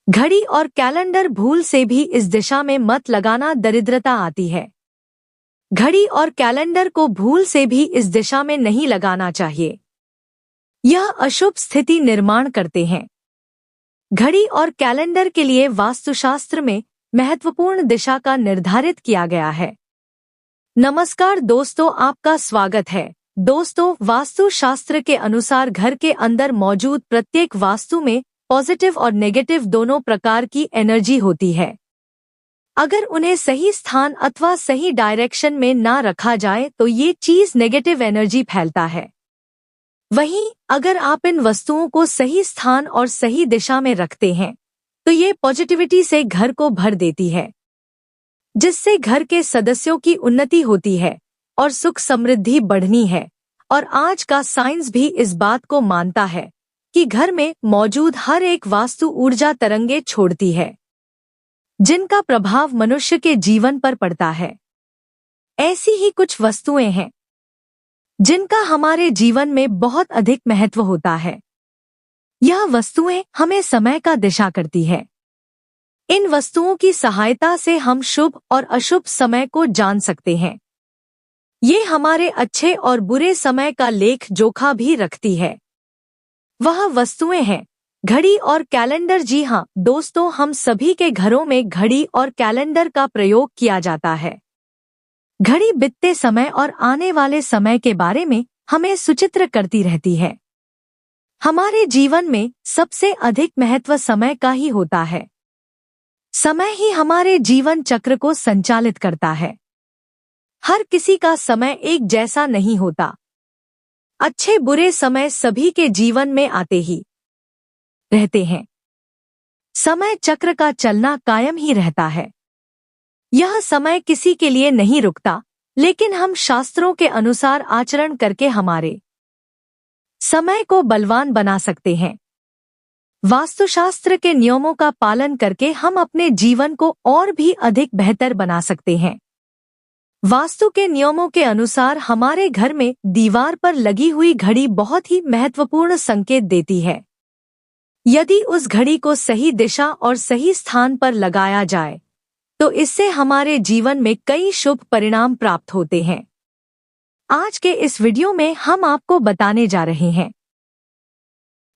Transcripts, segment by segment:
घड़ी और कैलेंडर भूल से भी इस दिशा में मत लगाना, दरिद्रता आती है। घड़ी और कैलेंडर को भूल से भी इस दिशा में नहीं लगाना चाहिए। यह अशुभ स्थिति निर्माण करते हैं। घड़ी और कैलेंडर के लिए वास्तुशास्त्र में महत्वपूर्ण दिशा का निर्धारित किया गया है। नमस्कार दोस्तों, आपका स्वागत है। दोस्तों, वास्तुशास्त्र के अनुसार घर के अंदर मौजूद प्रत्येक वास्तु में पॉजिटिव और नेगेटिव दोनों प्रकार की एनर्जी होती है। अगर उन्हें सही स्थान अथवा सही डायरेक्शन में ना रखा जाए तो ये चीज नेगेटिव एनर्जी फैलता है। वहीं अगर आप इन वस्तुओं को सही स्थान और सही दिशा में रखते हैं तो ये पॉजिटिविटी से घर को भर देती है, जिससे घर के सदस्यों की उन्नति होती है और सुख समृद्धि बढ़नी है। और आज का साइंस भी इस बात को मानता है कि घर में मौजूद हर एक वास्तु ऊर्जा तरंगे छोड़ती है, जिनका प्रभाव मनुष्य के जीवन पर पड़ता है। ऐसी ही कुछ वस्तुएं हैं जिनका हमारे जीवन में बहुत अधिक महत्व होता है। यह वस्तुएं हमें समय का दिशा करती है। इन वस्तुओं की सहायता से हम शुभ और अशुभ समय को जान सकते हैं। ये हमारे अच्छे और बुरे समय का लेख जोखा भी रखती है। वह वस्तुएं हैं घड़ी और कैलेंडर। जी हाँ दोस्तों, हम सभी के घरों में घड़ी और कैलेंडर का प्रयोग किया जाता है। घड़ी बीतते समय और आने वाले समय के बारे में हमें सूचित करती रहती है। हमारे जीवन में सबसे अधिक महत्व समय का ही होता है। समय ही हमारे जीवन चक्र को संचालित करता है। हर किसी का समय एक जैसा नहीं होता। अच्छे बुरे समय सभी के जीवन में आते ही रहते हैं। समय चक्र का चलना कायम ही रहता है। यह समय किसी के लिए नहीं रुकता, लेकिन हम शास्त्रों के अनुसार आचरण करके हमारे समय को बलवान बना सकते हैं। वास्तुशास्त्र के नियमों का पालन करके हम अपने जीवन को और भी अधिक बेहतर बना सकते हैं। वास्तु के नियमों के अनुसार हमारे घर में दीवार पर लगी हुई घड़ी बहुत ही महत्वपूर्ण संकेत देती है। यदि उस घड़ी को सही दिशा और सही स्थान पर लगाया जाए तो इससे हमारे जीवन में कई शुभ परिणाम प्राप्त होते हैं। आज के इस वीडियो में हम आपको बताने जा रहे हैं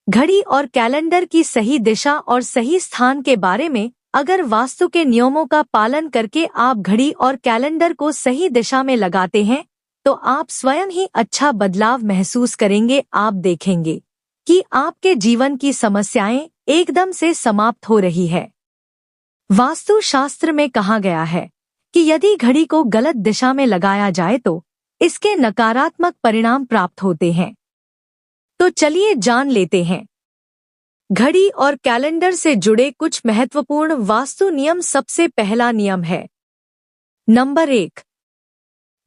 घड़ी और कैलेंडर की सही दिशा और सही स्थान के बारे में। अगर वास्तु के नियमों का पालन करके आप घड़ी और कैलेंडर को सही दिशा में लगाते हैं तो आप स्वयं ही अच्छा बदलाव महसूस करेंगे। आप देखेंगे कि आपके जीवन की समस्याएं एकदम से समाप्त हो रही है। वास्तु शास्त्र में कहा गया है कि यदि घड़ी को गलत दिशा में लगाया जाए तो इसके नकारात्मक परिणाम प्राप्त होते हैं। तो चलिए जान लेते हैं घड़ी और कैलेंडर से जुड़े कुछ महत्वपूर्ण वास्तु नियम। सबसे पहला नियम है नंबर 1,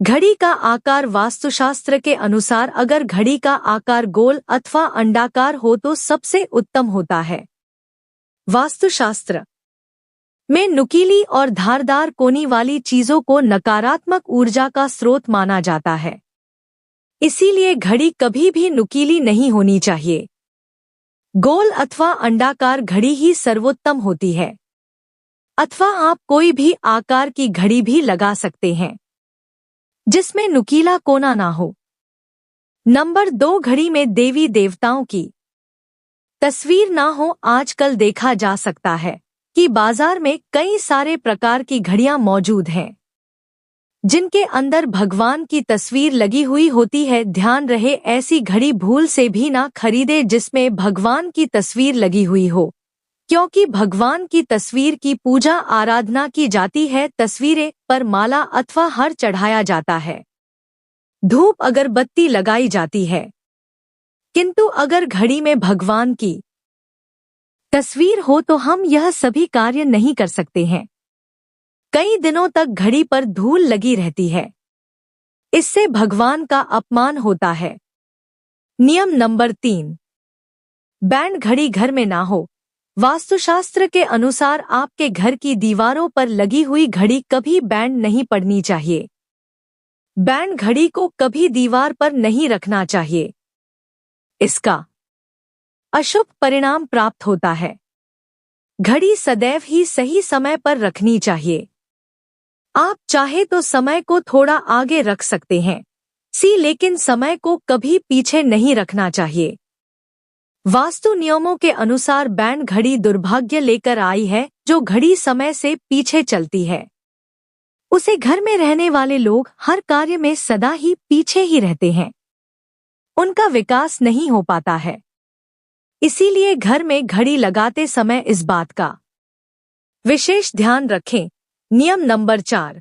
घड़ी का आकार। वास्तुशास्त्र के अनुसार अगर घड़ी का आकार गोल अथवा अंडाकार हो तो सबसे उत्तम होता है। वास्तुशास्त्र में नुकीली और धारदार कोनी वाली चीजों को नकारात्मक ऊर्जा का स्रोत माना जाता है। इसीलिए घड़ी कभी भी नुकीली नहीं होनी चाहिए। गोल अथवा अंडाकार घड़ी ही सर्वोत्तम होती है, अथवा आप कोई भी आकार की घड़ी भी लगा सकते हैं जिसमें नुकीला कोना ना हो। नंबर 2, घड़ी में देवी देवताओं की तस्वीर ना हो। आजकल देखा जा सकता है कि बाजार में कई सारे प्रकार की घड़ियां मौजूद हैं जिनके अंदर भगवान की तस्वीर लगी हुई होती है। ध्यान रहे ऐसी घड़ी भूल से भी ना खरीदे जिसमें भगवान की तस्वीर लगी हुई हो, क्योंकि भगवान की तस्वीर की पूजा आराधना की जाती है। तस्वीरें पर माला अथवा हार चढ़ाया जाता है, धूप अगरबत्ती लगाई जाती है, किंतु अगर घड़ी में भगवान की तस्वीर हो तो हम यह सभी कार्य नहीं कर सकते हैं। कई दिनों तक घड़ी पर धूल लगी रहती है, इससे भगवान का अपमान होता है। नियम नंबर 3, बैंड घड़ी घर में ना हो। वास्तुशास्त्र के अनुसार आपके घर की दीवारों पर लगी हुई घड़ी कभी बैंड नहीं पड़नी चाहिए। बैंड घड़ी को कभी दीवार पर नहीं रखना चाहिए। इसका अशुभ परिणाम प्राप्त होता है। घड़ी सदैव ही सही समय पर रखनी चाहिए। आप चाहे तो समय को थोड़ा आगे रख सकते हैं, लेकिन समय को कभी पीछे नहीं रखना चाहिए। वास्तु नियमों के अनुसार बैंड घड़ी दुर्भाग्य लेकर आई है। जो घड़ी समय से पीछे चलती है, उसे घर में रहने वाले लोग हर कार्य में सदा ही पीछे ही रहते हैं। उनका विकास नहीं हो पाता है। इसीलिए घर में घड़ी लगाते समय इस बात का विशेष ध्यान रखें। नियम नंबर 4,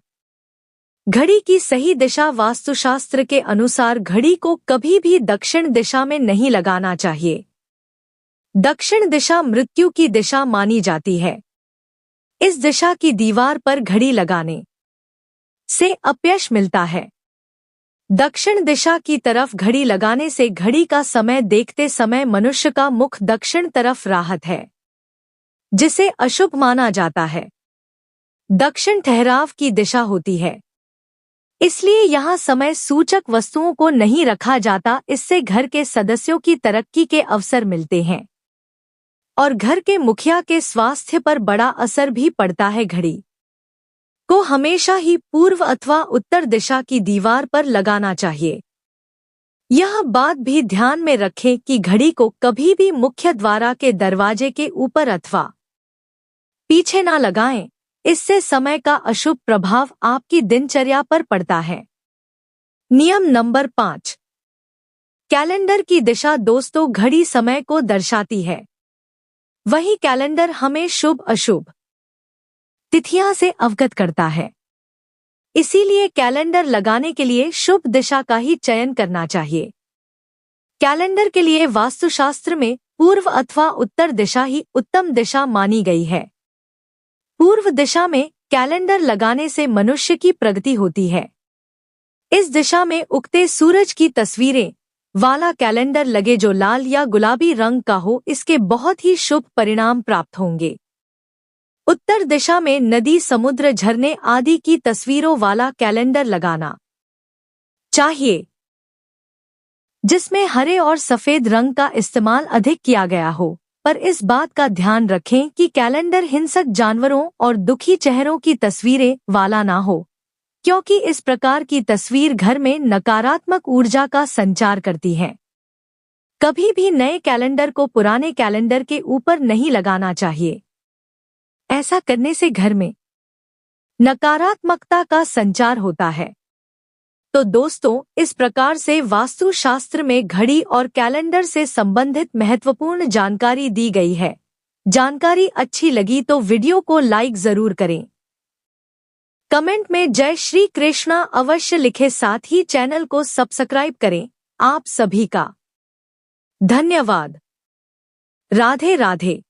घड़ी की सही दिशा। वास्तुशास्त्र के अनुसार घड़ी को कभी भी दक्षिण दिशा में नहीं लगाना चाहिए। दक्षिण दिशा मृत्यु की दिशा मानी जाती है। इस दिशा की दीवार पर घड़ी लगाने से अपयश मिलता है। दक्षिण दिशा की तरफ घड़ी लगाने से घड़ी का समय देखते समय मनुष्य का मुख दक्षिण तरफ राहत है, जिसे अशुभ माना जाता है। दक्षिण ठहराव की दिशा होती है, इसलिए यहाँ समय सूचक वस्तुओं को नहीं रखा जाता। इससे घर के सदस्यों की तरक्की के अवसर मिलते हैं और घर के मुखिया के स्वास्थ्य पर बड़ा असर भी पड़ता है। घड़ी को हमेशा ही पूर्व अथवा उत्तर दिशा की दीवार पर लगाना चाहिए। यह बात भी ध्यान में रखें कि घड़ी को कभी भी मुख्य द्वार के दरवाजे के ऊपर अथवा पीछे ना लगाएं। इससे समय का अशुभ प्रभाव आपकी दिनचर्या पर पड़ता है। नियम नंबर 5, कैलेंडर की दिशा। दोस्तों, घड़ी समय को दर्शाती है, वही कैलेंडर हमें शुभ अशुभ तिथियां से अवगत करता है। इसीलिए कैलेंडर लगाने के लिए शुभ दिशा का ही चयन करना चाहिए। कैलेंडर के लिए वास्तुशास्त्र में पूर्व अथवा उत्तर दिशा ही उत्तम दिशा मानी गई है। पूर्व दिशा में कैलेंडर लगाने से मनुष्य की प्रगति होती है। इस दिशा में उगते सूरज की तस्वीरें वाला कैलेंडर लगे जो लाल या गुलाबी रंग का हो, इसके बहुत ही शुभ परिणाम प्राप्त होंगे। उत्तर दिशा में नदी, समुद्र, झरने आदि की तस्वीरों वाला कैलेंडर लगाना चाहिए, जिसमें हरे और सफेद रंग का इस्तेमाल अधिक किया गया हो। पर इस बात का ध्यान रखें कि कैलेंडर हिंसक जानवरों और दुखी चेहरों की तस्वीरें वाला ना हो, क्योंकि इस प्रकार की तस्वीर घर में नकारात्मक ऊर्जा का संचार करती है। कभी भी नए कैलेंडर को पुराने कैलेंडर के ऊपर नहीं लगाना चाहिए। ऐसा करने से घर में नकारात्मकता का संचार होता है। तो दोस्तों, इस प्रकार से वास्तुशास्त्र में घड़ी और कैलेंडर से संबंधित महत्वपूर्ण जानकारी दी गई है। जानकारी अच्छी लगी तो वीडियो को लाइक जरूर करें। कमेंट में जय श्री कृष्णा अवश्य लिखें, साथ ही चैनल को सब्सक्राइब करें। आप सभी का धन्यवाद। राधे राधे।